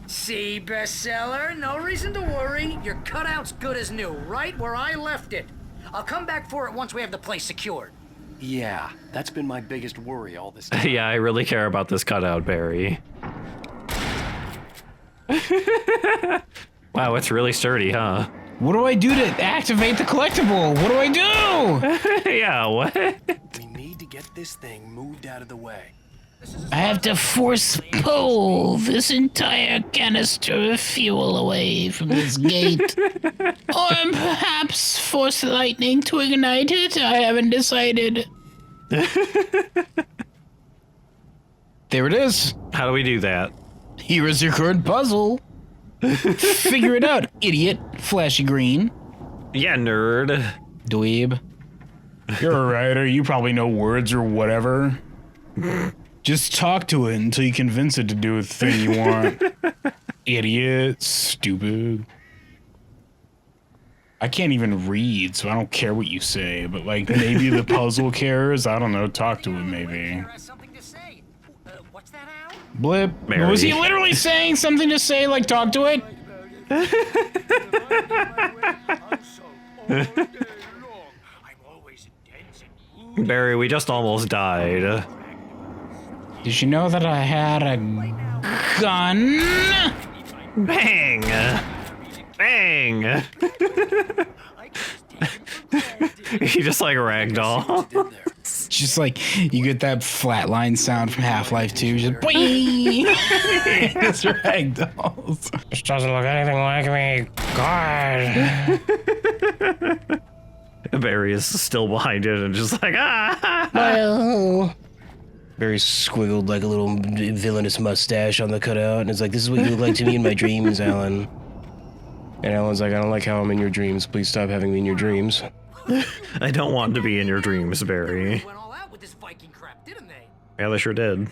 See, bestseller? No reason to worry. Your cutout's good as new, right where I left it. I'll come back for it once we have the place secured. Yeah, that's been my biggest worry all this time. Yeah, I really care about this cutout, Barry. Wow, it's really sturdy, huh? What do I do to activate the collectible? What do I do? Yeah, what? We need to get this thing moved out of the way. I have to force pull this entire canister of fuel away from this gate. Or perhaps force lightning to ignite it? I haven't decided. There it is. How do we do that? Here is your current puzzle. Figure it out, idiot. Flashy green. Yeah, nerd. Dweeb. You're a writer. You probably know words or whatever. Just talk to it until you convince it to do a thing you want. Idiot. Stupid. I can't even read, so I don't care what you say. But, like, maybe the puzzle cares. I don't know. Talk to it, maybe. What's that, Al? Blip. Mary. Was he literally saying something to say, like, talk to it? Barry, we just almost died. Did you know that I had a gun? Bang! Bang! He just like ragdoll. Just like you get that flatline sound from Half-Life 2, just boing. It's ragdolls. This doesn't look anything like me. God. Barry is still behind it and just like ah. Well, Barry squiggled like a little villainous mustache on the cutout, and it's like, this is what you look like to me in my dreams, Alan. And Alan's like, I don't like how I'm in your dreams. Please stop having me in your dreams. I don't want to be in your dreams, Barry. Went all out with this Viking crap, didn't they? Yeah, they sure did.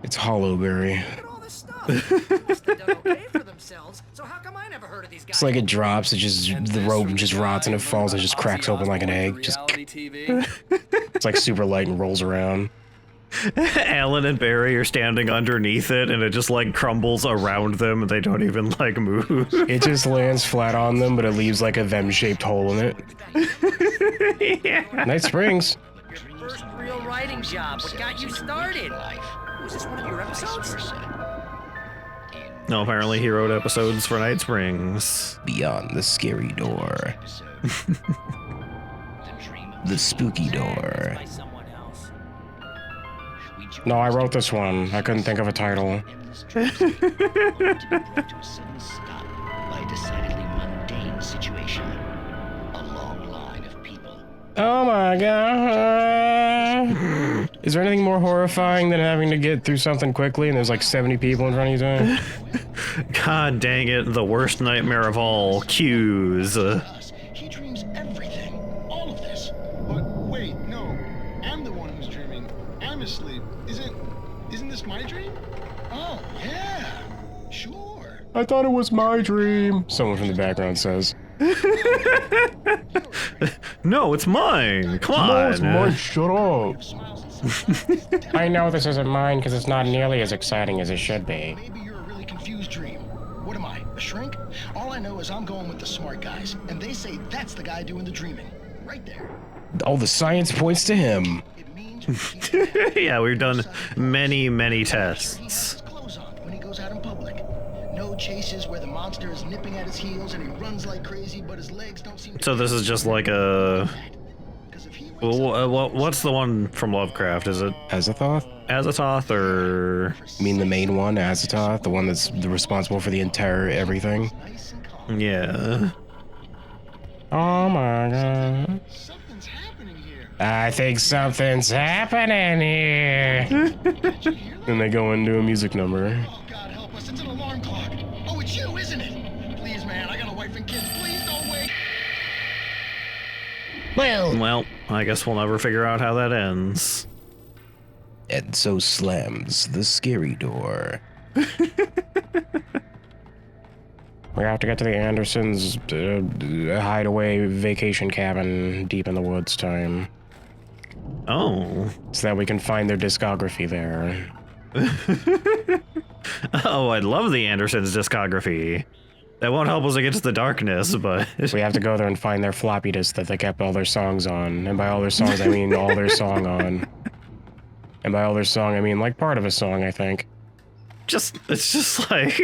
It's hollow, Barry. Look at all this stuff. They must have done okay for themselves. So how come I never heard of these guys? It's like it drops, it just, the rope just rots and it falls and just cracks open like an egg. Just, it's like super light and rolls around. Alan and Barry are standing underneath it and it just like crumbles around them and they don't even like move. It just lands flat on them, but it leaves like a them-shaped hole in it. Yeah. Night Springs. Your first real writing job. What got you started? Was this one of your episodes? No, apparently he wrote episodes for Night Springs. Beyond the scary door. The spooky door. By someone else. No, I wrote this one. I couldn't think of a title. Oh my god. Is there anything more horrifying than having to get through something quickly and there's like 70 people in front of you? God dang it, the worst nightmare of all, cues. He dreams everything. All of this. But wait, no. I'm the one who's dreaming. I'm asleep. Isn't this my dream? Oh, yeah. Sure. I thought it was my dream. Someone from the background says. No, it's mine. Come on. No, it's mine. Shut up. I know this isn't mine because it's not nearly as exciting as it should be. Maybe you're a really confused dream. What am I, a shrink? All I know is I'm going with the smart guys, and they say that's the guy doing the dreaming. Right there. All the science points to him. It means Yeah, we've done many, many tests. his clothes on when he goes out in public. No chases where the monster is nipping at his heels and he runs like crazy, but his legs don't seem to. So this is just like a... What's the one from Lovecraft? Is it Azathoth? Azathoth or... You mean the main one, Azathoth? The one that's responsible for the entire everything? Yeah. Oh my god. Something's happening here. I think something's happening here. Then they go into a music number. Oh, God help us. It's an alarm clock. Oh, it's you, isn't it? Please, man. I got a wife and kids. Please don't wait. Well, I guess we'll never figure out how that ends. And so slams the scary door. We have to get to the Andersons' hideaway vacation cabin deep in the woods time. Oh. So that we can find their discography there. Oh, I love the Andersons' discography. That won't help us against the darkness, but... We have to go there and find their floppy disk that they kept all their songs on. And by all their songs, I mean all their song on. And by all their song, I mean like part of a song, I think. It's just like...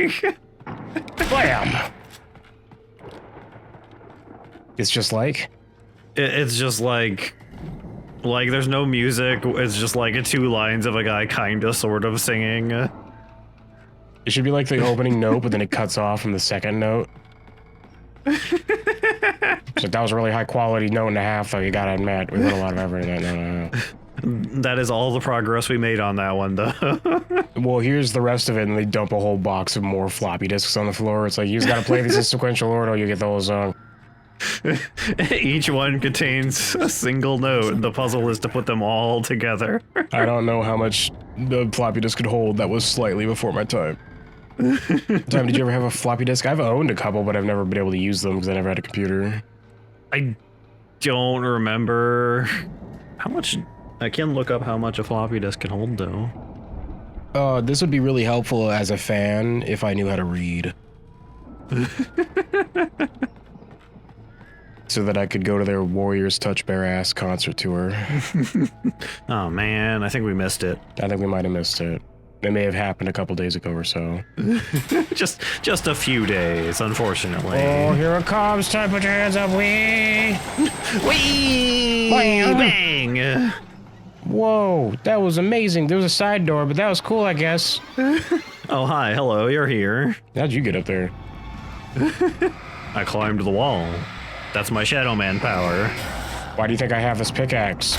Blam! It's just like? It's just like there's no music, it's just like 2 lines of a guy kinda sort of singing. It should be like the opening note, but then it cuts off from the second note. So that was a really high quality note and a half, though, you gotta admit. We put a lot of effort in that note and a half. That is all the progress we made on that one, though. Well, here's the rest of it, and they dump a whole box of more floppy disks on the floor. It's like, you just gotta play these in sequential order, you get the whole song. Each one contains a single note. The puzzle is to put them all together. I don't know how much the floppy disk could hold. That was slightly before my time. Tom, did you ever have a floppy disk? I've owned a couple, but I've never been able to use them because I never had a computer. I don't remember how much. I can look up how much a floppy disk can hold, though. This would be really helpful as a fan if I knew how to read. So that I could go to their Warriors Touch Bare Ass concert tour. Oh man, I think we missed it. I think we might have missed it. It may have happened a couple days ago or so. just a few days, unfortunately. Oh, here it comes. Time to put your hands up. Wee! Whee! Bang! Bang! Whoa, that was amazing. There was a side door, but that was cool, I guess. Oh, hi, hello, you're here. How'd you get up there? I climbed the wall. That's my Shadow Man power. Why do you think I have this pickaxe?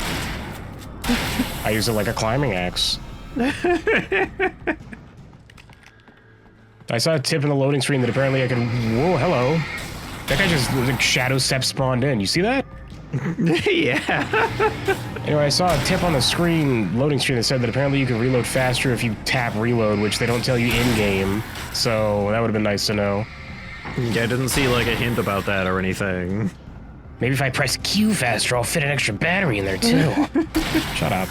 I use it like a climbing axe. I saw a tip in the loading screen that apparently I can... Whoa, hello. That guy just, like, shadow step spawned in. You see that? Yeah. Anyway, I saw a tip on the screen, loading screen, that said that apparently you can reload faster if you tap reload, which they don't tell you in-game. So that would have been nice to know. Yeah, I didn't see like a hint about that or anything. Maybe if I press Q faster, I'll fit an extra battery in there too. Shut up.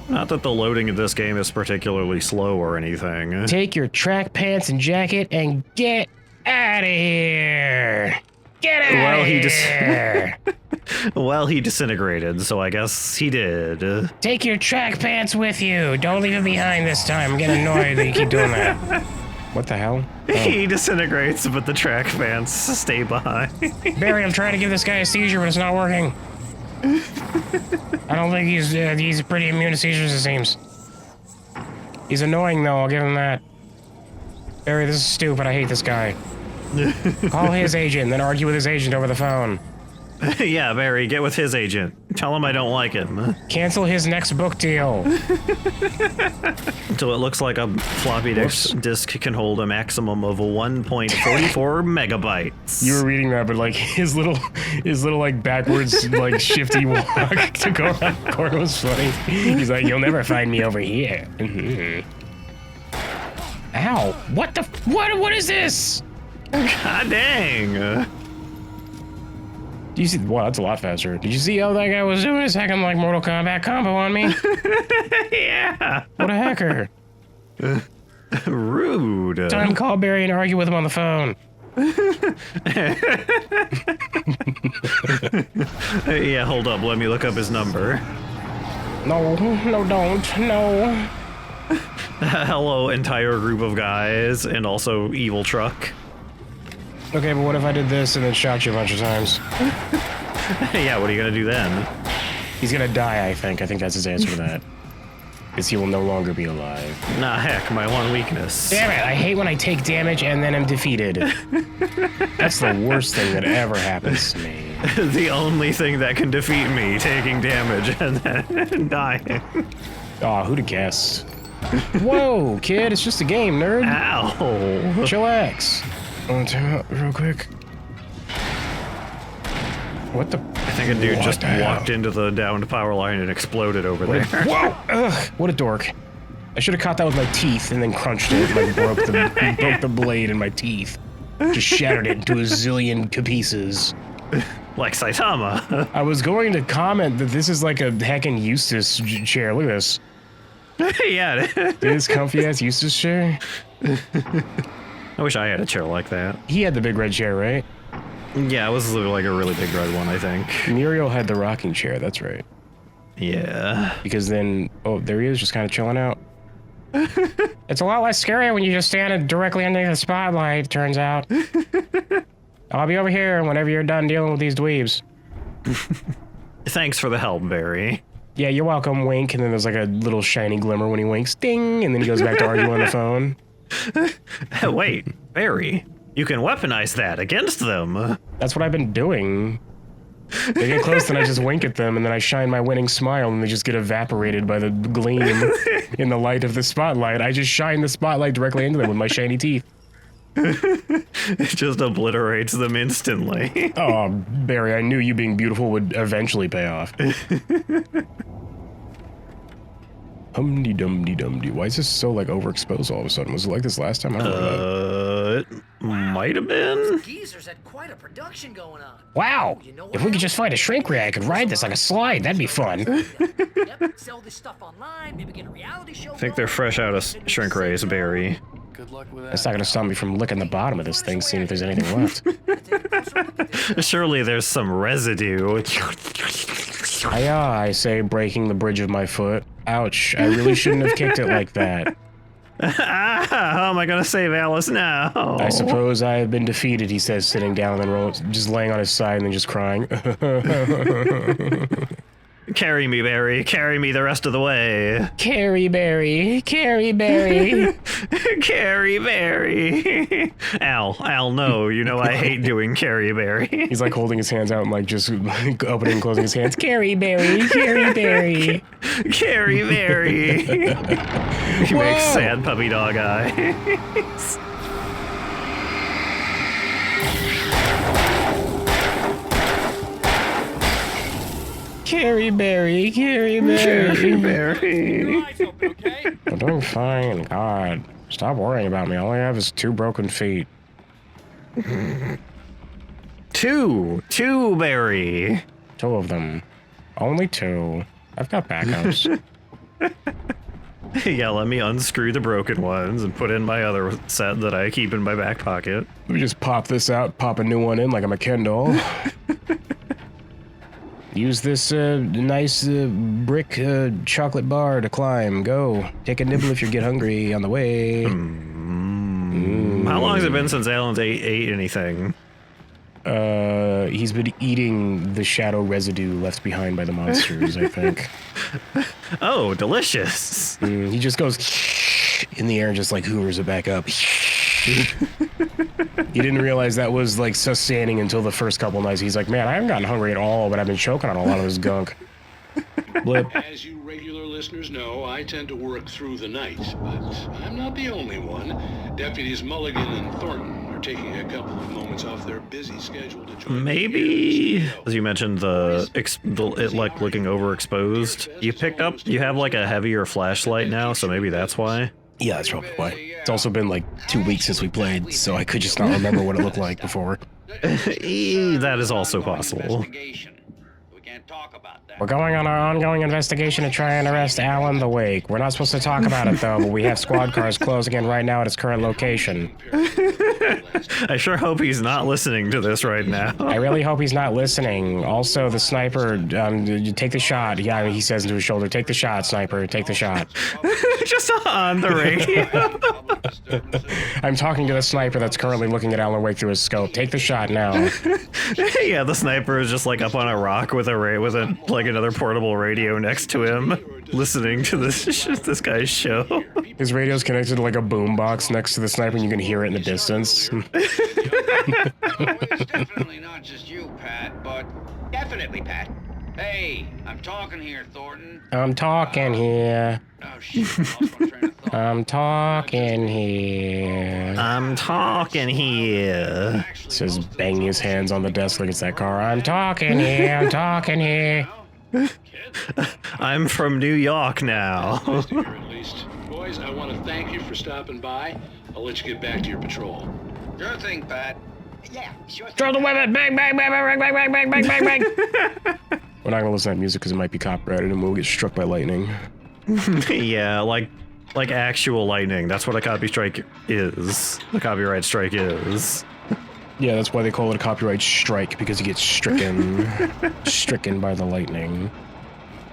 Not that the loading of this game is particularly slow or anything. Take your track pants and jacket and get out of here! Get out of here! Well, he disintegrated, so I guess he did. Take your track pants with you. Don't leave it behind this time. I'm getting annoyed that you keep doing that. What the hell? Oh. He disintegrates, but the track pants stay behind. Barry, I'm trying to give this guy a seizure, but it's not working. I don't think he's pretty immune to seizures, it seems. He's annoying, though. I'll give him that. Barry, this is stupid. I hate this guy. Call his agent, then argue with his agent over the phone. Yeah, Barry, get with his agent. Tell him I don't like him. Cancel his next book deal. So it looks like a floppy disk can hold a maximum of 1.44 megabytes. You were reading that, but like his little like backwards like shifty walk to go around the corner was funny. He's like, "You'll never find me over here." Mm-hmm. Ow! What is this? God dang! Do you see? Wow, that's a lot faster. Did you see how that guy was doing his hacking like Mortal Kombat combo on me? Yeah. What a hacker! Rude. Time to call Barry and argue with him on the phone. Yeah, hold up. Let me look up his number. No, don't. No. Hello, entire group of guys, and also evil truck. Okay, but what if I did this and then shot you a bunch of times? Yeah, what are you gonna do then? He's gonna die, I think. I think that's his answer to that. Because he will no longer be alive. Nah, heck, my one weakness. Damn it, I hate when I take damage and then am defeated. That's the worst thing that ever happens to me. The only thing that can defeat me, taking damage and then dying. Aw, who'd have guessed? Whoa, kid, it's just a game, nerd. Ow. Chillax. I'm gonna turn up real quick. What the? I think a dude just walked into the downed power line and exploded over there. Whoa! Ugh, what a dork. I should have caught that with my teeth and then crunched it, like broke the blade in my teeth. Just shattered it into a zillion pieces. Like Saitama. I was going to comment that this is like a heckin' Eustace chair. Look at this. Yeah. Dude, his comfy ass Eustace chair. I wish I had a chair like that. He had the big red chair, right? Yeah, it was like a really big red one, I think. Muriel had the rocking chair, that's right. Yeah. Because then, oh, there he is, just kind of chilling out. It's a lot less scary when you just stand directly under the spotlight, turns out. I'll be over here whenever you're done dealing with these dweebs. Thanks for the help, Barry. Yeah, you're welcome, wink, and then there's like a little shiny glimmer when he winks, ding, and then he goes back to arguing on the phone. Wait, Barry, you can weaponize that against them. That's what I've been doing. They get close, then I just wink at them, and then I shine my winning smile, and they just get evaporated by the gleam in the light of the spotlight. I just shine the spotlight directly into them with my shiny teeth. It just obliterates them instantly. Oh, Barry, I knew you being beautiful would eventually pay off. Humdy-dumdy-dumdy. Why is this so, like, overexposed all of a sudden? Was it like this last time? I don't know. It might have been. Geezers had quite a production going on. Wow! You know If we could just find a shrink ray, I could ride this like a slide. That'd be fun. Yep, sell this stuff online, maybe get a reality show. I think they're fresh out of shrink rays, Barry. Good luck with that. That's not gonna stop me from licking the bottom of this thing, seeing if there's anything left. Surely there's some residue. I say, breaking the bridge of my foot. Ouch, I really shouldn't have kicked it like that. How am I gonna save Alice now? I suppose I have been defeated, he says, sitting down and then just laying on his side and then just crying. Carry me, Barry. Carry me the rest of the way. Carry Barry, carry Barry. Carry Barry. Al, no. You know I hate doing carry Barry. He's like holding his hands out and like just opening and closing his hands. Carry Barry, carry Barry. Carry Barry. He makes sad puppy dog eyes. Carry Barry, carry Barry. Carry Barry. I'm doing fine, God. Stop worrying about me. All I have is 2 broken feet. Two, Barry. 2 of them. Only 2. I've got backups. Yeah, let me unscrew the broken ones and put in my other set that I keep in my back pocket. Let me just pop this out, pop a new one in like I'm a Ken doll. Use this nice brick chocolate bar to climb. Go. Take a nibble if you get hungry on the way. How long has it been since Alan's ate anything? He's been eating the shadow residue left behind by the monsters, I think. Oh, delicious. He just goes in the air and just like hoovers it back up. He didn't realize that was like sustaining until the first couple nights. He's like, man, I haven't gotten hungry at all, but I've been choking on a lot of this gunk. Blip. As you regular listeners know, I tend to work through the night, but I'm not the only one. Deputies Mulligan and Thornton are taking a couple of moments off their busy schedule to join Maybe, as you mentioned, it like looking overexposed. You have like a heavier flashlight now, so maybe that's why. Yeah, that's probably why. It's also been like 2 weeks since we played, so I could just not remember what it looked like before. That is also possible. We're going on our ongoing investigation to try and arrest Alan the Wake. We're not supposed to talk about it, though, but we have squad cars closing in right now at his current location. I sure hope he's not listening to this right now. I really hope he's not listening. Also, the sniper, take the shot. Yeah, he says into his shoulder, take the shot, sniper, take the shot. Just on the radio. I'm talking to the sniper that's currently looking at Alan Wake through his scope. Take the shot now. Yeah, the sniper is just like up on a rock with like another portable radio next to him, listening to this guy's show. His radio's connected to like a boombox next to the sniper, and you can hear it in the distance. It's definitely not just you, Pat, but definitely Pat. Hey, I'm talking here, Thornton. I'm talking here. Oh shit, I lost my train of thought. I'm talking here. I'm talking here. Says banging his hands on the desk like it's that car. I'm talking here. I'm talking here. I'm from New York now. Nice to hear at least. Boys, I want to thank you for stopping by. I'll let you get back to your patrol. Sure thing, Pat. Yeah, sure. Throw the weapon! Bang, bang, bang, bang, bang, bang, bang, bang, bang, bang. We're not gonna listen to that music because it might be copyrighted and we'll get struck by lightning. Yeah, like actual lightning. That's what a copy strike is. A copyright strike is. Yeah, that's why they call it a copyright strike, because you get stricken. Stricken by the lightning.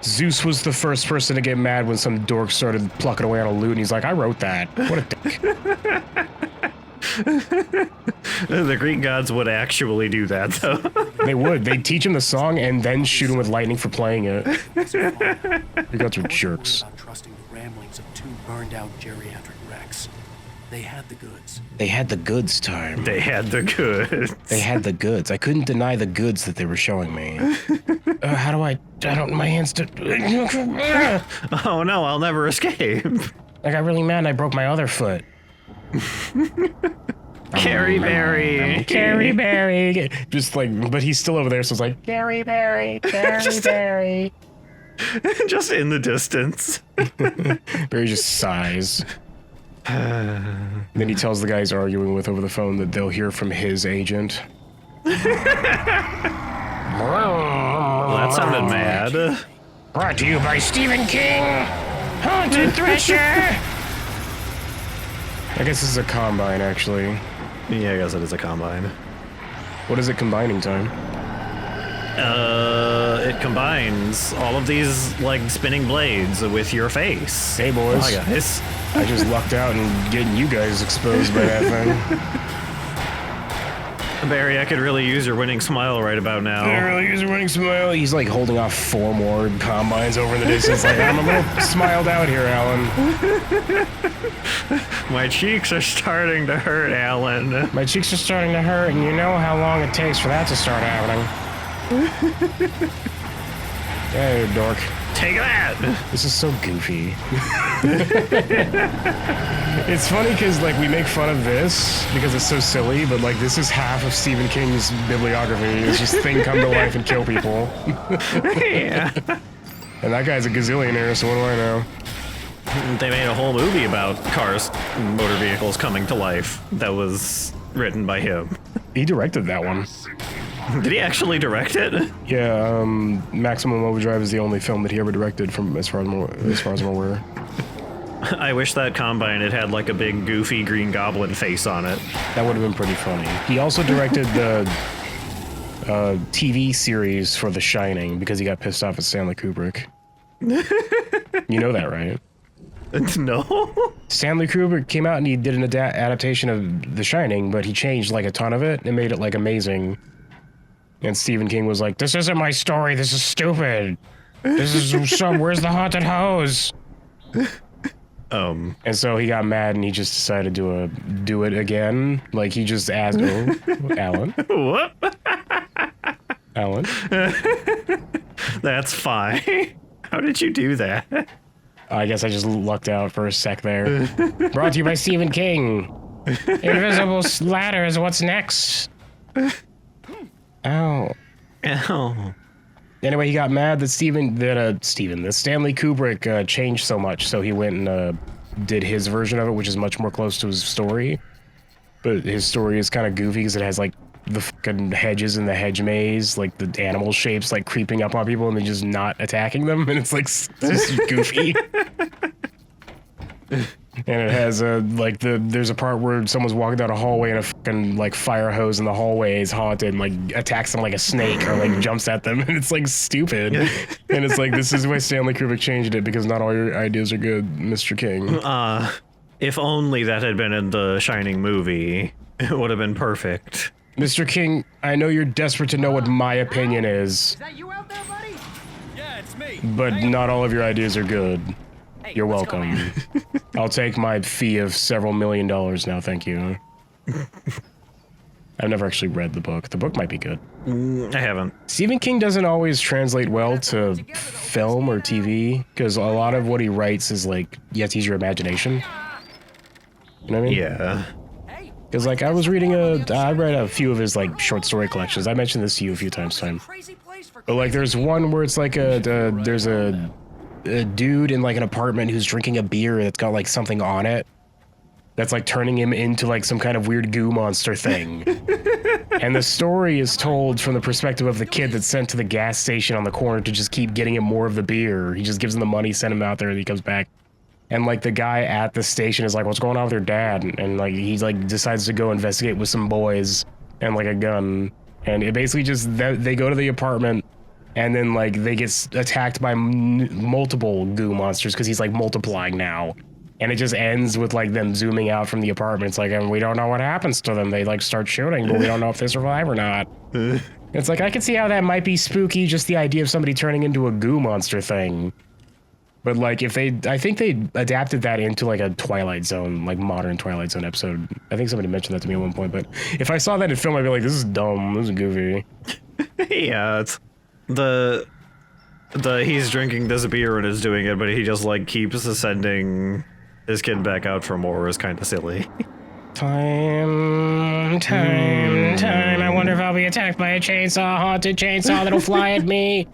Zeus was the first person to get mad when some dork started plucking away on a lute, and he's like, I wrote that. What a dick. The Greek gods would actually do that, though. They would. They'd teach him the song and then shoot him with lightning for playing it. You guys are jerks. About trusting the ramblings of two burned-out geriatric wrecks. They had the goods. They had the goods, time. They had the goods. They had the goods. I couldn't deny the goods that they were showing me. How do I don't, my hands Oh no, I'll never escape. I got really mad and I broke my other foot. Carrie Berry. Carrie Berry. Just like, but he's still over there, so it's like, Carrie Berry, Carrie Berry. Just in the distance. Barry just sighs. Then he tells the guy he's arguing with over the phone that they'll hear from his agent. Well, that sounded mad. Brought to you by Stephen King, Haunted Thresher. I guess this is a combine, actually. Yeah, I guess it is a combine. What is it combining, time? It combines all of these, like, spinning blades with your face. Hey, boys. Hi, guys. I just lucked out and getting you guys exposed by that thing. Barry, I could really use your winning smile right about now. I really use a winning smile. He's like holding off 4 more combines over in the distance. Like, I'm a little smiled out here, Alan. My cheeks are starting to hurt, Alan. My cheeks are starting to hurt, and you know how long it takes for that to start happening. Hey, dork. Take that! This is so goofy. It's funny because, like, we make fun of this because it's so silly, but, like, this is half of Stephen King's bibliography. It's just thing come to life and kill people. Yeah. And that guy's a gazillionaire, so what do I know? They made a whole movie about cars, motor vehicles coming to life that was written by him. He directed that one. Did he actually direct it? Yeah, Maximum Overdrive is the only film that he ever directed, from as far as I'm aware. I wish that combine had like a big goofy Green Goblin face on it. That would have been pretty funny. He also directed the TV series for The Shining because he got pissed off at Stanley Kubrick. You know that, right? No. Stanley Kubrick came out and he did an adaptation of The Shining, but he changed like a ton of it and made it like amazing. And Stephen King was like, "This isn't my story. This is stupid. This is where's the haunted hose?" And so he got mad and he just decided to do it again. Like he just asked, Alan. What? Alan. That's fine. How did you do that? I guess I just lucked out for a sec there. Brought to you by Stephen King. Invisible Ladder is what's next. Ow. Ow. Anyway, he got mad that that Stanley Kubrick changed so much, so he went and did his version of it, which is much more close to his story. But his story is kind of goofy because it has like the fucking hedges in the hedge maze, like the animal shapes like creeping up on people and then just not attacking them, and it's like just goofy. And it has there's a part where someone's walking down a hallway and a fucking like fire hose in the hallway is haunted and like attacks them like a snake or like jumps at them, and it's like stupid. And it's like, this is why Stanley Kubrick changed it, because not all your ideas are good, Mr. King. If only that had been in the Shining movie, it would have been perfect. Mr. King, I know you're desperate to know what my opinion is. Is that you out there, buddy? Yeah, it's me. But not all of your ideas are good. Hey, You're what's going welcome. I'll take my fee of several $1 million now, thank you. I've never actually read the book. The book might be good. I haven't. Stephen King doesn't always translate well to film or TV, because a lot of what he writes is like, you have to use your imagination. You know what I mean? Yeah. Because like I read a few of his like short story collections. I mentioned this to you a few times, Time. But like there's one where it's like there's a dude in like an apartment who's drinking a beer that's got like something on it. that's like turning him into like some kind of weird goo monster thing. And the story is told from the perspective of the kid that's sent to the gas station on the corner to just keep getting him more of the beer. He just gives him the money, send him out there, and he comes back. And like the guy at the station is like, what's going on with your dad? And like he's like decides to go investigate with some boys and like a gun. And it basically just, they go to the apartment and then like they get attacked by multiple goo monsters because he's like multiplying now. And it just ends with like them zooming out from the apartment. It's like, and we don't know what happens to them. They like start shooting, but we don't know if they survive or not. It's like, I can see how that might be spooky, just the idea of somebody turning into a goo monster thing. But like if I think they adapted that into like a Twilight Zone, like modern Twilight Zone episode. I think somebody mentioned that to me at one point, but if I saw that in film, I'd be like, this is dumb, this is goofy. Yeah, it's the he's drinking this beer and is doing it, but he just like keeps sending his kid back out for more is kind of silly. Time. I wonder if I'll be attacked by a chainsaw, haunted chainsaw that'll fly at me.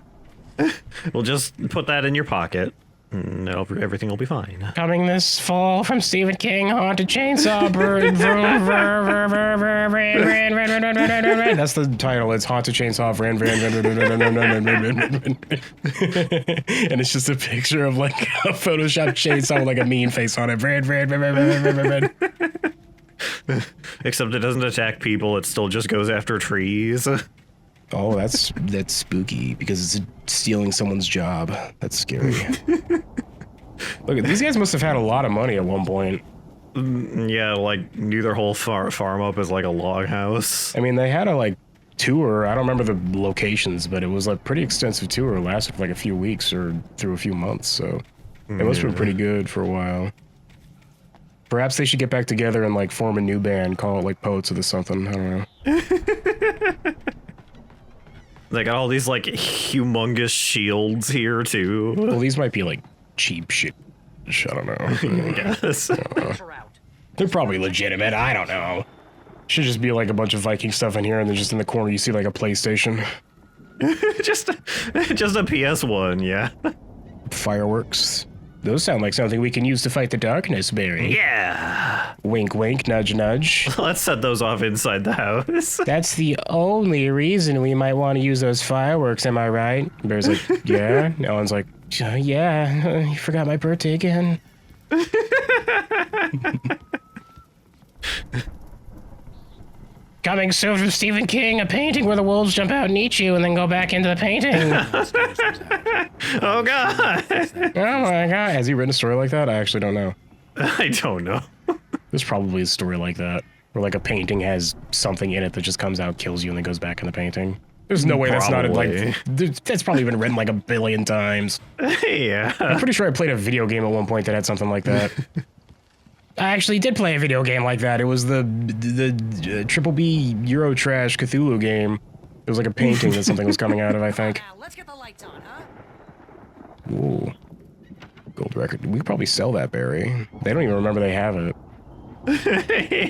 Well, just put that in your pocket. And everything will be fine. Coming this fall from Stephen King, haunted chainsaw bird. That's the title. It's haunted chainsaw. And it's just a picture of like a Photoshop chainsaw with like a mean face on it. Except it doesn't attack people. It still just goes after trees. Oh, that's spooky because it's stealing someone's job. That's scary. Look, these guys must have had a lot of money at one point. Yeah, like their whole farm up is like a log house. I mean, they had a like tour. I don't remember the locations, but it was like pretty extensive tour. It lasted for like a few weeks or through a few months. So it must have been pretty good for a while. Perhaps they should get back together and like form a new band, call it like Poets of the Something. I don't know. They got all these like humongous shields here too. Well, these might be like cheap shit. I don't know. I guess. They're probably legitimate. I don't know. Should just be like a bunch of Viking stuff in here, and then just in the corner you see like a PlayStation. just a PS1, yeah. Fireworks. Those sound like something we can use to fight the darkness, Barry. Yeah. Wink, wink, nudge, nudge. Let's set those off inside the house. That's the only reason we might want to use those fireworks, am I right? Barry's like, yeah. Ellen's like, yeah, you forgot my birthday again. Coming soon from Stephen King, a painting where the wolves jump out and eat you and then go back into the painting. Oh, God. Oh, my God. Has he written a story like that? I actually don't know. I don't know. There's probably a story like that, where like a painting has something in it that just comes out, kills you, and then goes back in the painting. There's no way that's not like... That's probably been written like a billion times. Yeah. I'm pretty sure I played a video game at one point that had something like that. I actually did play a video game like that. It was the Triple B Eurotrash Cthulhu game. It was like a painting that something was coming out of, I think. Let's get the lights on, huh? Ooh. Gold record. We could probably sell that, Barry. They don't even remember they have it.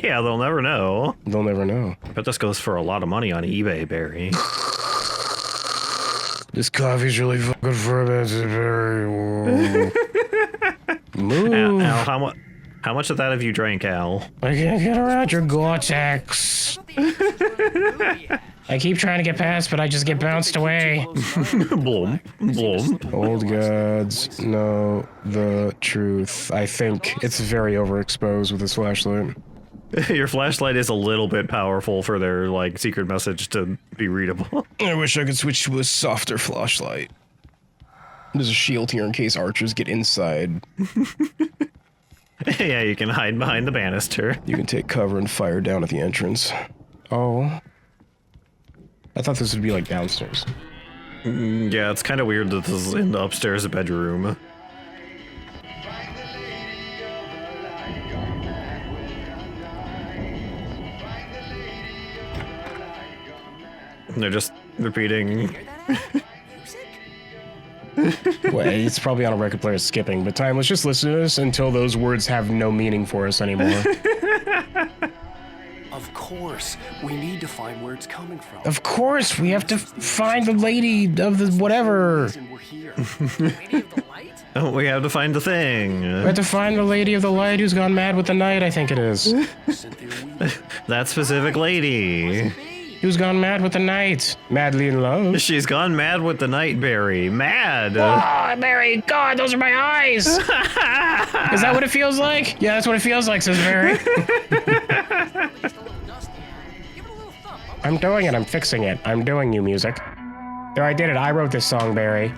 Yeah, they'll never know. They'll never know. But this goes for a lot of money on eBay, Barry. This coffee's really fucking fermented, Barry. Move. Al, how much of that have you drank, Al? I can't get around your Gore-Tex. I keep trying to get past, but I just get bounced away. Blum. Blum. Old gods know the truth. I think it's very overexposed with this flashlight. Your flashlight is a little bit powerful for their, like, secret message to be readable. I wish I could switch to a softer flashlight. There's a shield here in case archers get inside. Yeah, you can hide behind the banister. You can take cover and fire down at the entrance. Oh. I thought this would be like downstairs. Yeah, it's kind of weird that this is in the upstairs bedroom. They're just repeating. Well, it's probably on a record player skipping, but let's just listen to this until those words have no meaning for us anymore. Of course, we need to find where it's coming from. Of course, we have to find the lady of the whatever. We're here. Lady of the light? Oh, we have to find the thing. We have to find the lady of the light who's gone mad with the night, I think it is. That specific lady. Who's gone mad with the night? Madly in love? She's gone mad with the night, Barry. Mad. Oh, Barry, God, those are my eyes! Is that what it feels like? Yeah, that's what it feels like, says Barry. I'm doing it, I'm fixing it. I'm doing you, music. There, I did it. I wrote this song, Barry.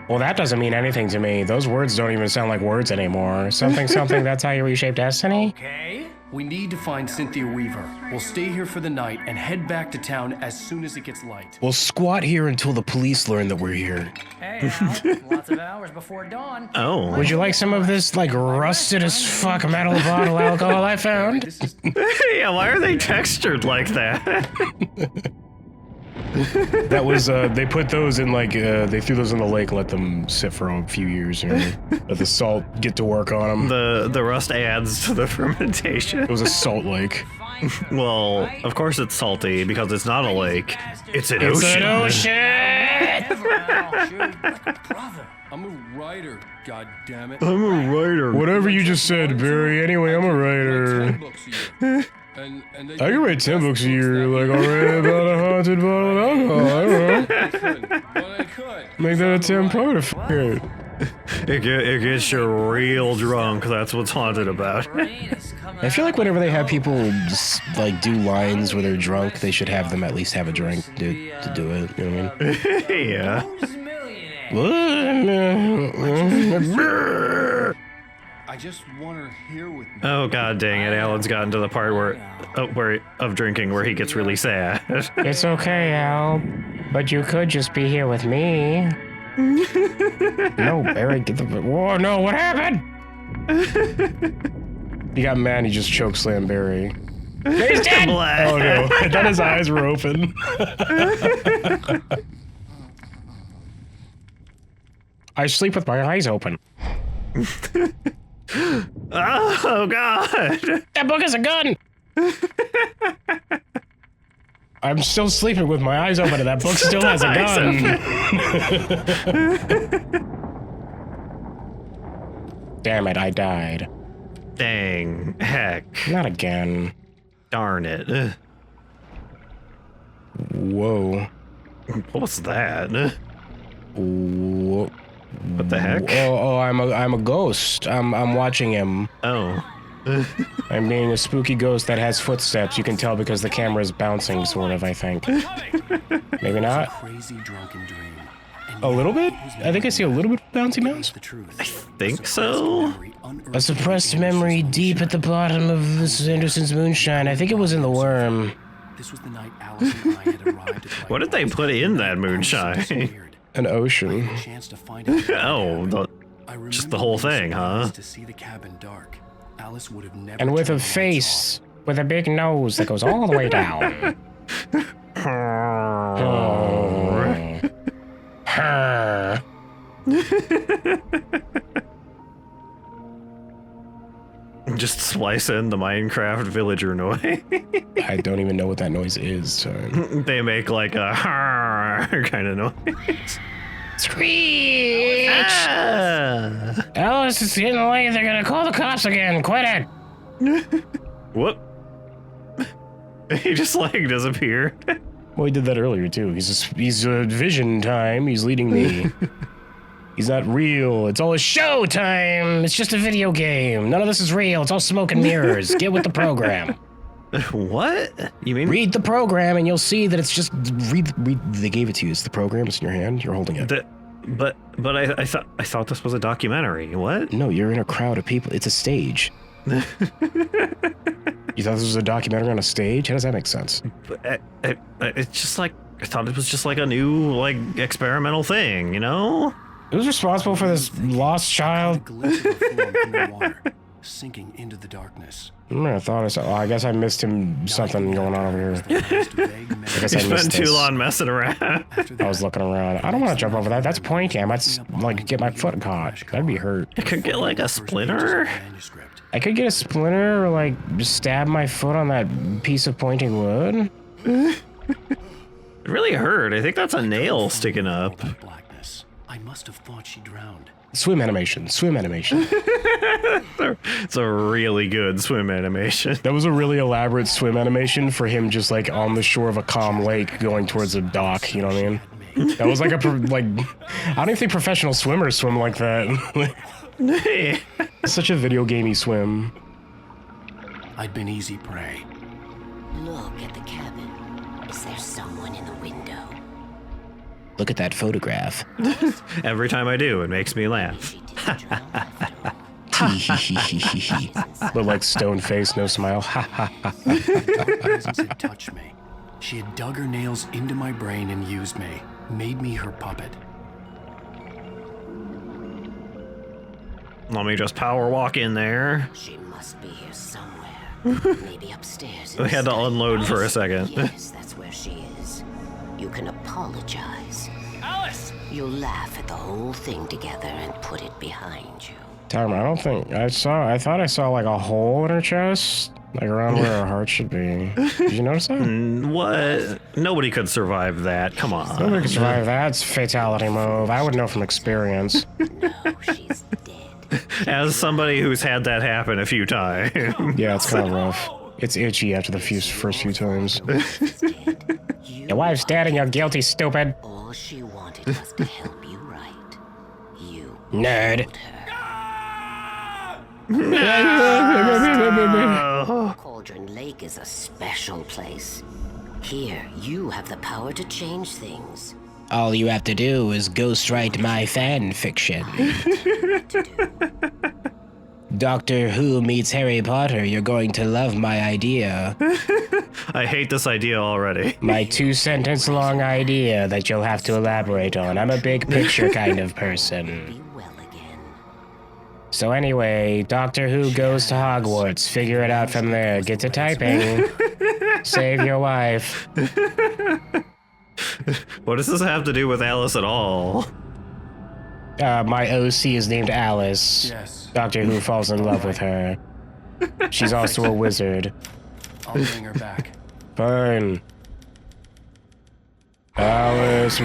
Well, that doesn't mean anything to me. Those words don't even sound like words anymore. Something, something, that's how you reshape destiny? Okay. We need to find Cynthia Weaver. We'll stay here for the night and head back to town as soon as it gets light. We'll squat here until the police learn that we're here. Hey, Al, lots of hours before dawn. Oh. Would you like some of this, like, rusted as fuck metal bottle alcohol I found? Yeah, why are they textured like that? That was, they put those in, like, they threw those in the lake and let them sit for a few years, and let the salt get to work on them. The rust adds to the fermentation. It was a salt lake. Well, of course it's salty, because it's not a lake. It's an ocean. It's an ocean! I'm a writer, goddammit. I'm a writer. Whatever you just said, Barry. Anyway, I'm a writer. I can write 10 books a year, like already about a haunted bottle of alcohol. I don't know. Make that a 10-part. F it. It gets you real drunk. That's what's haunted about. I feel like whenever they have people like do lines where they're drunk, they should have them at least have a drink to do it. You know what I mean? Yeah. I just want her here with me. Oh god dang it! Alan's gotten to the part of drinking where he gets really sad. It's okay, Al, but you could just be here with me. No, Barry, get the. Whoa, no! What happened? He got mad. And he just chokeslammed Barry. He's dead. Oh no! I thought his eyes were open. I sleep with my eyes open. Oh god! That book is a gun! I'm still sleeping with my eyes open and that book still has a gun. Damn it, I died. Dang. Heck. Not again. Darn it. Whoa. What was that? Whoa. What the heck? Oh, I'm a ghost. I'm watching him. Oh. I'm being a spooky ghost that has footsteps. You can tell because the camera is bouncing, sort of, I think. Maybe not? Crazy drunken dream. A little bit? I think I see a little bit of bouncy bounce. I think so. A suppressed memory deep at the bottom of this Anderson's moonshine. I think it was in the worm. This was the night Alice and I had arrived at What did they put in that moonshine? An ocean. Oh, just the whole thing, huh? And with a face with a big nose that goes all the way down. Just splice in the Minecraft villager noise. I don't even know what that noise is, so... They make like a kind of noise. Screech! Ah! Alice is getting late. They're gonna call the cops again. Quit it! Whoop. He just like disappeared. Well, he did that earlier too. He's vision time. He's leading me. He's not real. It's all a show time. It's just a video game. None of this is real. It's all smoke and mirrors. Get with the program. What? You mean? Read the program and you'll see that it's just read. They gave it to you. It's the program. It's in your hand. You're holding it. But I thought this was a documentary. What? No, you're in a crowd of people. It's a stage. You thought this was a documentary on a stage? How does that make sense? It's just like I thought it was just like a new like experimental thing, you know? Who's responsible for this lost child? A glimpse of a form in the water, sinking into the darkness. I thought I saw. Oh, I guess I missed him. Something going on over here. I guess I You missed spent too this. long messing around. I was looking around. I don't want to jump over that. That's pointy. I might like get my foot caught. That'd be hurt. I could get like a splinter. I could get a splinter or like just stab my foot on that piece of pointing wood. It really hurt. I think that's a nail sticking up. Blackness. I must have thought she drowned. Swim animation. Swim animation. It's a really good swim animation. That was a really elaborate swim animation for him just like on the shore of a calm lake going towards a dock, you know what I mean? That was like I don't even think professional swimmers swim like that. It's such a video gamey swim. I'd been easy prey. Look at the cabin. Is there someone in the window? Look at that photograph. Every time I do, it makes me laugh. But like stone face, no smile. Dark presence had touched me. She had dug her nails into my brain and used me, made me her puppet. Let me just power walk in there. She must be here somewhere. Maybe upstairs. We had to instead. unload for a second. Yes, that's where she is. You can apologize. Alice! You'll laugh at the whole thing together and put it behind you. Tom, I don't think I thought I saw like a hole in her chest, like around where her heart should be. Did you notice that? What? Nobody could survive that. Come on. Nobody can survive that. It's a fatality move. I would know from experience. No, she's dead. As somebody who's had that happen a few times. Yeah, it's kind of rough. It's itchy after the first few times. Your wife's dead and you're guilty, stupid. All she wanted was to help you right. You Nerd. killed her. Cauldron Lake is a special place. Here, you have the power to change things. All you have to do is ghostwrite my fan fiction. Doctor Who meets Harry Potter. You're going to love my idea. I hate this idea already. My 2-sentence long idea that you'll have to elaborate on. I'm a big picture kind of person. Be well again. So anyway, Doctor Who goes to Hogwarts. Figure it out from there. Get to typing. Save your wife. What does this have to do with Alice at all? My OC is named Alice. Yes. Doctor Who falls in love with her. She's also a wizard. I'll bring her back. Fine. Alice.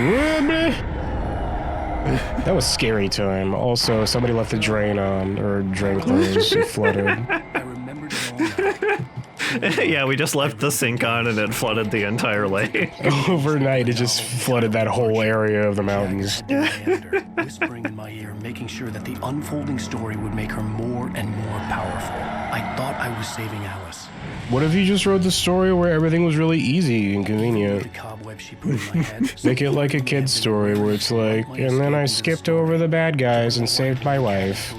That was scary time. Also, somebody left the drain on, or drain closed. It flooded. I remembered it all now. Yeah, we just left the sink on and it flooded the entire lake. Overnight, it just flooded that whole area of the mountains. Leander, whispering in my ear, making sure that the unfolding story would make her more and more powerful. I thought I was saving Alice. What if you just wrote the story where everything was really easy and The convenient? cobweb she put in my head. Make it like a kid's story where it's like, and then I skipped over the bad guys and saved my wife.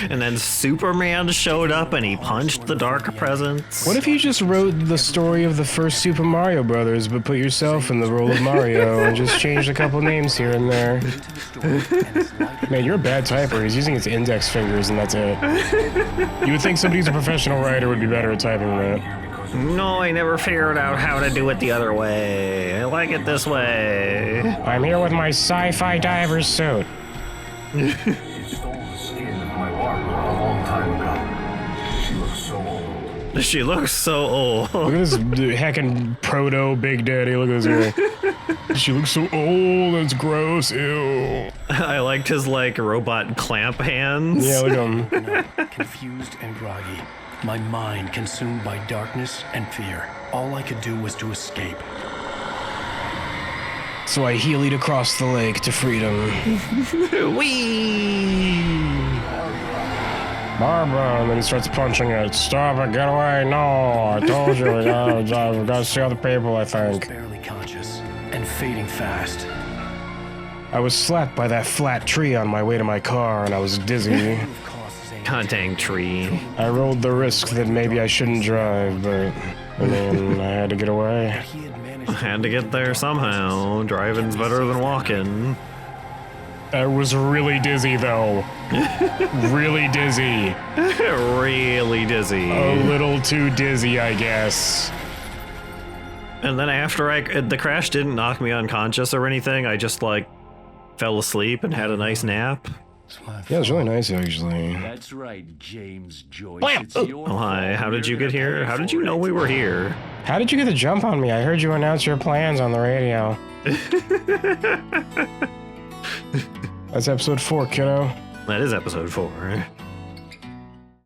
And then Superman showed up and he punched the dark presence. What if you just wrote the story of the first Super Mario Brothers, but put yourself in the role of Mario and just changed a couple names here and there? Man, you're a bad typer. He's using his index fingers and that's it. You would think somebody who's a professional writer would be better at typing that. No, I never figured out how to do it the other way. I like it this way. I'm here with my sci-fi diver's suit. She looks so old. Look at this heckin' proto Big Daddy. Look at this guy. She looks so old. That's gross. Ew. I liked his like robot clamp hands. Yeah, look at him. Confused and groggy. My mind consumed by darkness and fear. All I could do was to escape. So I heeled across the lake to freedom. Whee! Barbara, and then he starts punching it. Stop it, get away, no, I told you, we gotta see other people, I think. Barely conscious and fading fast. I was slapped by that flat tree on my way to my car, and I was dizzy. God dang tree. I rolled the risk that maybe I shouldn't drive, but, I mean, I had to get away. Had to get there somehow. Driving's better than walking. I was really dizzy, though. Really dizzy. Really dizzy. A little too dizzy, I guess. And then after the crash didn't knock me unconscious or anything, I just like fell asleep and had a nice nap. Yeah, it was really nice, actually. That's right, James Joyce. Oh, hi. How did you get here? How did you know we were here? How did you get the jump on me? I heard you announce your plans on the radio. That's episode 4, kiddo. That is episode 4.